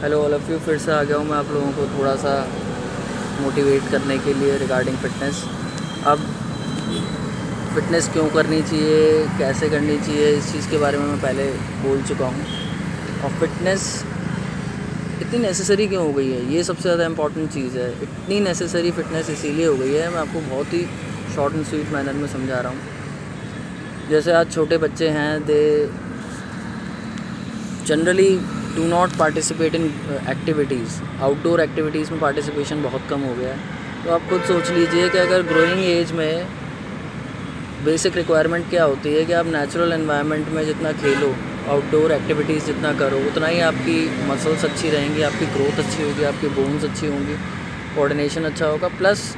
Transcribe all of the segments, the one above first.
Hello all of you, फिर से आ गया हूँ मैं आप लोगों को थोड़ा सा मोटिवेट करने के लिए रिगार्डिंग फ़िटनेस। अब फ़िटनेस क्यों करनी चाहिए, कैसे करनी चाहिए, इस चीज़ के बारे में मैं पहले बोल चुका हूँ। और फ़िटनेस इतनी नेसेसरी क्यों हो गई है, ये सबसे ज़्यादा इम्पॉर्टेंट चीज़ है। इतनी नेसेसरी फ़िटनेस इसीलिए हो गई है, मैं आपको बहुत ही शॉर्ट एंड स्वीट मैनर में समझा रहा हूँ। जैसे आज छोटे बच्चे हैं, they generally do not participate in activities. Outdoor activities में पार्टिसिपेशन बहुत कम हो गया है। तो आप खुद सोच लीजिए कि अगर ग्रोइंग एज में बेसिक रिक्वायरमेंट क्या होती है कि आप नेचुरल एनवायरनमेंट में जितना खेलो, आउटडोर एक्टिविटीज़ जितना करो, उतना ही आपकी मसल्स अच्छी रहेंगी, आपकी ग्रोथ अच्छी होगी, आपकी बोन्स अच्छी होंगी, कोऑर्डिनेशन अच्छा होगा। प्लस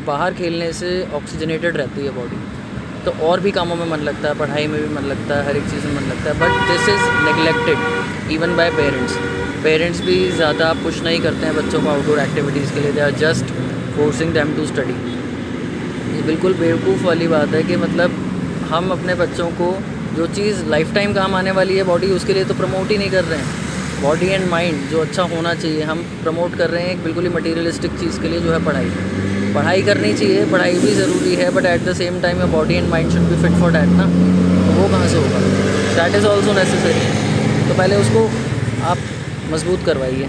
बाहर खेलने से ऑक्सीजनेटेड रहती है बॉडी, तो और भी कामों में मन लगता है, पढ़ाई में भी मन लगता है, हर एक चीज़ में मन लगता है। But this is neglected even bye parents भी ज़्यादा पुश नहीं करते हैं बच्चों को आउटडोर एक्टिविटीज़ के लिए। They are just forcing them to study. ये बिल्कुल बेवकूफ़ वाली बात है कि मतलब हम अपने बच्चों को जो चीज़ लाइफ टाइम काम आने वाली है बॉडी, उसके लिए तो प्रमोट ही नहीं कर रहे हैं। बॉडी एंड माइंड जो अच्छा होना चाहिए हम प्रमोट कर रहे हैं एक बिल्कुल ही मटीरियलिस्टिक चीज़ के लिए, जो है पढ़ाई करनी चाहिए, पढ़ाई भी ज़रूरी है, but at the same time your body and mind should be fit for that ना। तो वो कहाँ से होगा? That is also necessary. तो पहले उसको आप मजबूत करवाइए,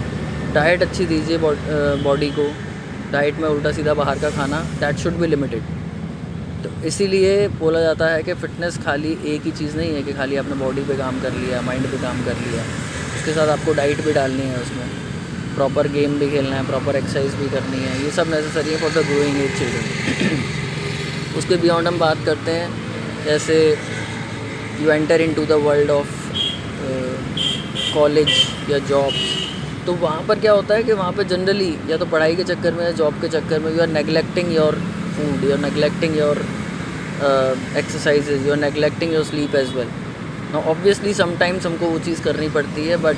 डाइट अच्छी दीजिए बॉडी को। डाइट में उल्टा सीधा बाहर का खाना, दैट शुड बी लिमिटेड। तो इसीलिए बोला जाता है कि फ़िटनेस खाली एक ही चीज़ नहीं है कि खाली आपने बॉडी पे काम कर लिया, माइंड पे काम कर लिया, उसके साथ आपको डाइट भी डालनी है, उसमें प्रॉपर गेम भी खेलना है, प्रॉपर एक्सरसाइज भी करनी है। ये सब नेसेसरी है for the growing age children. उसके बियॉन्ड हम बात करते हैं, जैसे you enter into the world of college या जॉब्स। तो वहाँ पर क्या होता है कि वहाँ पर जनरली या तो पढ़ाई के चक्कर में या जॉब के चक्कर में you are neglecting your food, you are neglecting your exercises, you are neglecting your sleep as well. Now obviously sometimes हमको वो चीज़ करनी पड़ती है, बट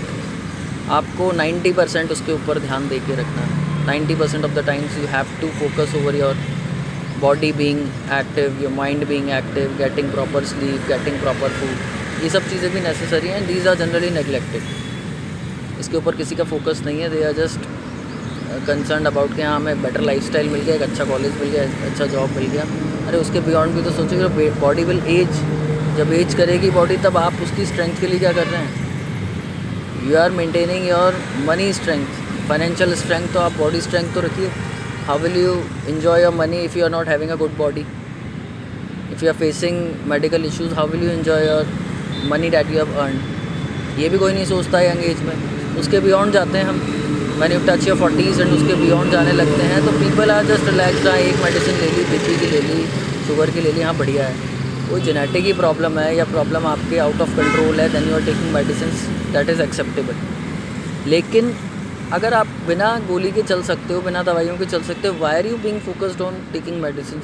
आपको 90% उसके ऊपर ध्यान दे के रखना है। 90% of the times you have to focus over your body being active, your mind being active, getting proper sleep, getting proper food. ये सब चीज़ें भी नेसेसरी हैं, दीज आर जनरली नेगलेक्टेड। इसके ऊपर किसी का फोकस नहीं है। They are just concern about कि हाँ हमें बेटर लाइफस्टाइल मिल गया, एक अच्छा कॉलेज मिल गया, अच्छा जॉब मिल गया। अरे उसके बियॉन्ड भी तो सोचो, बॉडी विल एज। जब एज करेगी बॉडी, तब आप उसकी स्ट्रेंथ के लिए क्या कर रहे हैं? You are maintaining your money strength, financial strength. तो आप बॉडी स्ट्रेंथ तो रखिए। How will you enjoy your money if you are not having a good body? If you are facing medical issues, how will you enjoy your money that you have earn? ये भी कोई नहीं सोचता है young age में। उसके beyond जाते हैं हम, when you touch your 40s and उसके बियॉन्ड जाने लगते हैं, तो पीपल आर जस्ट रिलैक्सड। हाँ, एक मेडिसिन ले ली, बीपी की ले ली, शुगर की ले ली, हाँ बढ़िया है। कोई जेनेटिक ही प्रॉब्लम है या प्रॉब्लम आपके आउट ऑफ कंट्रोल है, then you are taking medicine, that is acceptable. लेकिन अगर आप बिना गोली के चल सकते हो, बिना दवाइयों के चल सकते हो, why are you being focused on taking medicine?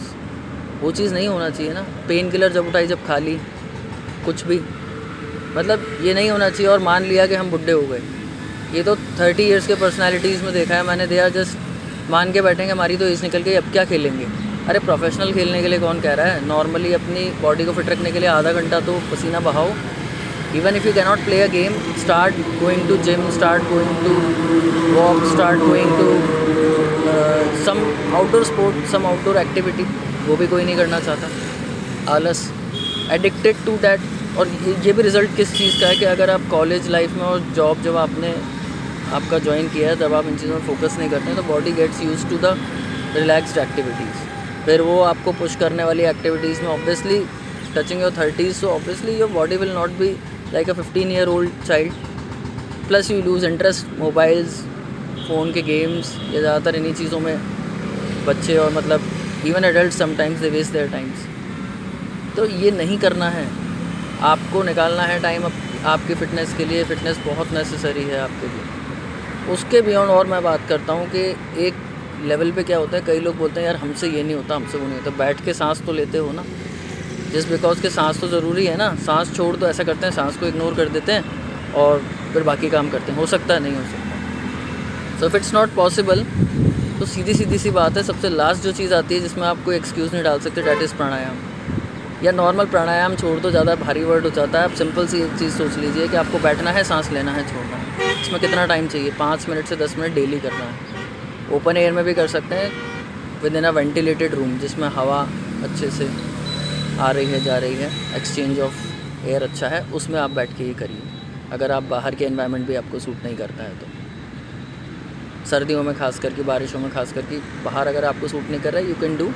वो चीज़ नहीं होना चाहिए ना। पेन किलर जब उठाई, जब खा ली, कुछ भी मतलब ये नहीं होना चाहिए और मान लिया कि हम बुढ़े हो गए। ये तो 30 ईयर्स के पर्सनालिटीज़ में देखा है मैंने। दे आर जस्ट मान के बैठेंगे हमारी तो एज निकल गई, अब क्या खेलेंगे? अरे प्रोफेशनल खेलने के लिए कौन कह रहा है? नॉर्मली अपनी बॉडी को फिट रखने के लिए आधा घंटा तो पसीना बहाओ। Even if you cannot play a game, start going to gym, start going to walk, start going to some outdoor sport, some outdoor activity. वो भी कोई नहीं करना चाहता। आलस, एडिक्टेड टू दैट। और ये भी रिज़ल्ट किस चीज़ का है कि अगर आप कॉलेज लाइफ में और जॉब जब आपने आपका ज्वाइन किया है, तब आप इन चीज़ों में फोकस नहीं करते हैं, तो body gets use to the relaxed activities. फिर वो आपको पुश करने वाली एक्टिविटीज़ में obviously touching your 30s, so obviously your body will not be like a 15-year-old child. Plus you lose interest, mobiles, phone के गेम्स, या ज़्यादातर इन्हीं चीज़ों में बच्चे और मतलब even adult sometimes they waste their times. तो ये नहीं करना है। आपको निकालना है टाइम आपकी फ़िटनेस के लिए। फ़िटनेस बहुत नेसेसरी है आपके लिए। उसके बियॉन्ड और मैं बात करता हूँ कि एक लेवल पे क्या होता है, कई लोग बोलते हैं यार हमसे ये नहीं होता, हमसे वो नहीं होता। बैठ के सांस तो लेते हो ना, जस्ट बिकॉज के सांस तो ज़रूरी है ना। सांस छोड़ तो ऐसा करते हैं, सांस को इग्नोर कर देते हैं और फिर बाकी काम करते हैं। हो सकता है? नहीं हो सकता। So if it's not possible, तो सीधी सी बात है, सबसे लास्ट जो चीज़ आती है जिसमें आप कोई एक्सक्यूज़ नहीं डाल सकते, डैट इज़ प्राणायाम। या नॉर्मल प्राणायाम छोड़ दो, ज़्यादा भारी वर्ड हो जाता है। आप सिंपल सी एक चीज़ सोच लीजिए कि आपको बैठना है, सांस लेना है, छोड़ना है। इसमें कितना टाइम चाहिए? 5 मिनट से 10 मिनट डेली करना है। ओपन एयर में भी कर सकते हैं, with in a ventilated room जिसमें हवा अच्छे से आ रही है, जा रही है, एक्सचेंज ऑफ एयर अच्छा है, उसमें आप बैठ के ही करिए। अगर आप बाहर के एनवायरनमेंट भी आपको सूट नहीं करता है तो सर्दियों में खास करके, बारिशों में खास करके, बाहर अगर आपको सूट नहीं कर रहा है, you can do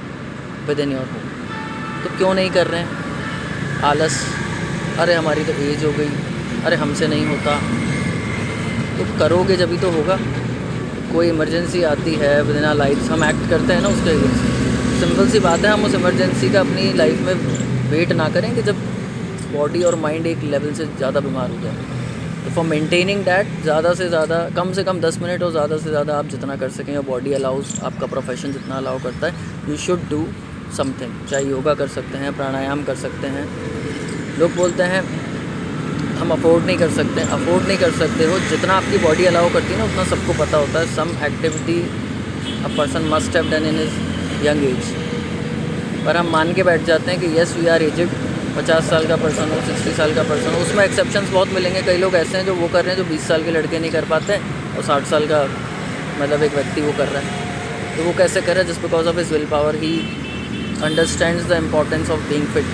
with in your home. तो क्यों नहीं कर रहे हैं? आलस, अरे हमारी तो एज हो गई, अरे हमसे नहीं होता। तो करोगे जब ही तो होगा। कोई इमरजेंसी आती है विद इन आवर लाइफ, हम एक्ट करते हैं ना उसके अगेंस्ट। सिंपल सी बात है, हम उस इमरजेंसी का अपनी लाइफ में वेट ना करें कि जब बॉडी और माइंड एक लेवल से ज़्यादा बीमार हो जाए। तो फॉर मेंटेनिंग दैट, ज़्यादा से ज़्यादा, कम से कम 10 मिनट और ज़्यादा से ज़्यादा आप जितना कर सकें, और बॉडी अलाउज, आपका प्रोफेशन जितना अलाउ करता है, यू शुड डू समथिंग। चाहे योगा कर सकते हैं, प्राणायाम कर सकते हैं। लोग बोलते हैं हम अफोर्ड नहीं कर सकते। अफोर्ड नहीं कर सकते हो, जितना आपकी बॉडी अलाउ करती है ना उतना सबको पता होता है। Some activity a person must have done in his young age. पर हम मान के बैठ जाते हैं कि येस वी आर एजेड, 50 साल का पर्सन हो, 60 साल का पर्सन हो। उसमें एक्सेप्शंस बहुत मिलेंगे। कई लोग ऐसे हैं जो वो कर रहे हैं जो 20 साल के लड़के नहीं कर पाते, और 60 साल का मतलब एक व्यक्ति वो कर रहा है। तो वो कैसे कर रहा है? Just because of his will power, he understands the importance of being fit.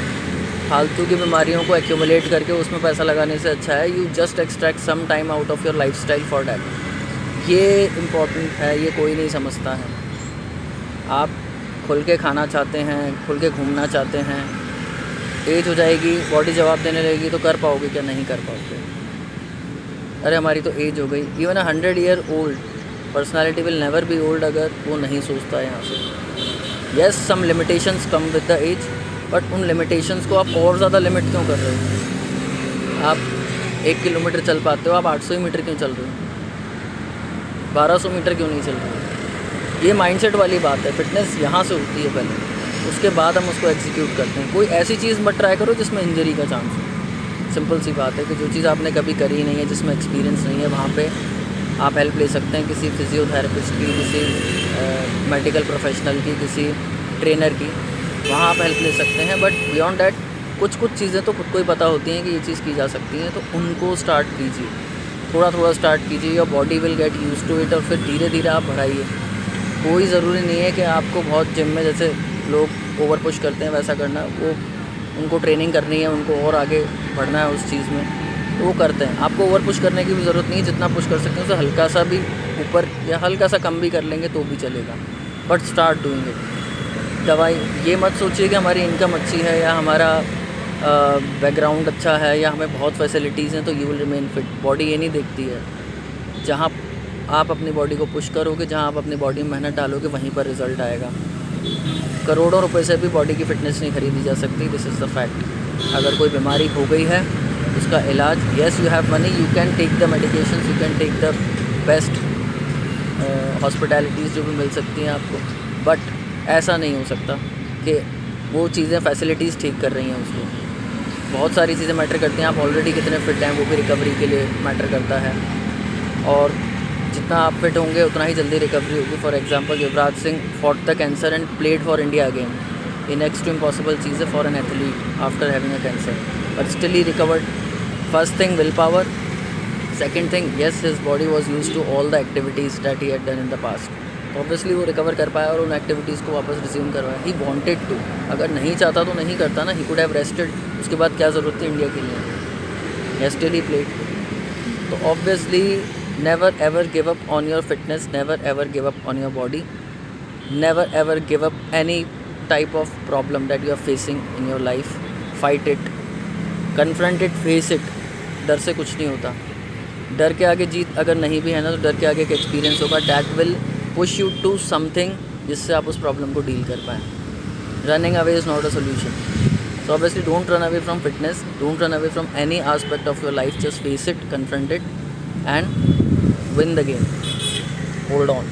फालतू की बीमारियों को एक्यूमुलेट करके उसमें पैसा लगाने से अच्छा है you just extract some time out of your life style for that. ये इम्पॉर्टेंट है, ये कोई नहीं समझता है। आप खुल के खाना चाहते हैं, खुल के घूमना चाहते हैं, एज हो जाएगी, बॉडी जवाब देने लगेगी, तो कर पाओगे क्या? नहीं कर पाओगे। अरे हमारी तो एज हो गई। Even 100 year old personality will never be old अगर वो नहीं सोचता है यहाँ से। Yes, some limitations come with the age, but उन लिमिटेशंस को आप और ज़्यादा लिमिट क्यों कर रहे हो? आप 1 किलोमीटर चल पाते हो, आप 800 मीटर क्यों चल रहे हो? 1200 मीटर क्यों नहीं चल रहे हो? ये माइंडसेट वाली बात है। फिटनेस यहाँ से होती है पहले, उसके बाद हम उसको एग्जीक्यूट करते हैं। कोई ऐसी चीज़ मत ट्राई करो जिसमें इंजरी का चांस हो। सिंपल सी बात है कि जो चीज़ आपने कभी करी नहीं है, जिसमें एक्सपीरियंस नहीं है, वहाँ पे आप हेल्प ले सकते हैं किसी फिजियोथेरेपिस्ट की, किसी मेडिकल प्रोफेशनल की, किसी ट्रेनर की। वहाँ आप हेल्प ले सकते हैं। बट बियॉन्ड डैट कुछ चीज़ें तो खुद को ही पता होती हैं कि ये चीज़ की जा सकती है, तो उनको स्टार्ट कीजिए, थोड़ा थोड़ा स्टार्ट कीजिए। Your body will get use to it, और फिर धीरे धीरे आप बढ़ाइए। कोई ज़रूरी नहीं है कि आपको बहुत जिम में जैसे लोग ओवर पुश करते हैं वैसा करना। वो उनको ट्रेनिंग करनी है, उनको और आगे बढ़ना है उस चीज़ में, तो वो करते हैं। आपको ओवर पुश करने की भी ज़रूरत नहीं है। जितना पुश कर सकते हैं उससे हल्का सा भी ऊपर या हल्का सा कम भी कर लेंगे तो भी चलेगा, बट स्टार्ट डूइंग इट। दवाई ये मत सोचिए कि हमारी इनकम अच्छी है या हमारा बैकग्राउंड अच्छा है या हमें बहुत फैसिलिटीज़ हैं तो you will remain fit. Body ये नहीं देखती है। जहाँ आप अपनी बॉडी को पुश करोगे, जहाँ आप अपनी बॉडी में मेहनत डालोगे, वहीं पर रिज़ल्ट आएगा। करोड़ों रुपए से भी बॉडी की फ़िटनेस नहीं खरीदी जा सकती। This is the fact. अगर कोई बीमारी हो गई है उसका इलाज, yes you have money, you can take the medications, you can take the best hospitalities जो भी मिल सकती हैं आपको, बट ऐसा नहीं हो सकता कि वो चीज़ें फैसिलिटीज़ ठीक कर रही हैं उसको। बहुत सारी चीज़ें मैटर करती हैं। आप ऑलरेडी कितने फिट हैं वो भी रिकवरी के लिए मैटर करता है, और जितना आप फिट होंगे उतना ही जल्दी रिकवरी होगी। For example, Yuvraj Singh fought the cancer and played for India again. ये नेक्स्ट टू इम्पॉसिबल चीज़ है for an athlete after having a cancer, but still he recovered. First thing will power, second thing yes his body was use to all the activities that he had done in the past. Obviously वो recover कर पाया और उन activities को वापस resume करवाया। He wanted to. अगर नहीं चाहता तो नहीं करता ना, ही कुड हैव रेस्टेड। उसके बाद क्या ज़रूरत थी इंडिया के लिए? Yes still he played. तो obviously never ever give up on your fitness, never ever give up on your body, never ever give up any type of problem that you are facing in your life. Fight it, confront it, face it. डर से कुछ नहीं होता। डर के आगे जीत अगर नहीं भी है ना, तो डर के आगे एक एक्सपीरियंस होगा that will push you to something जिससे आप उस प्रॉब्लम को डील कर पाएँ। Running away is not a solution. So obviously don't run away from fitness, don't run away from any aspect of your life, just face it, confront it and win the game. Hold on.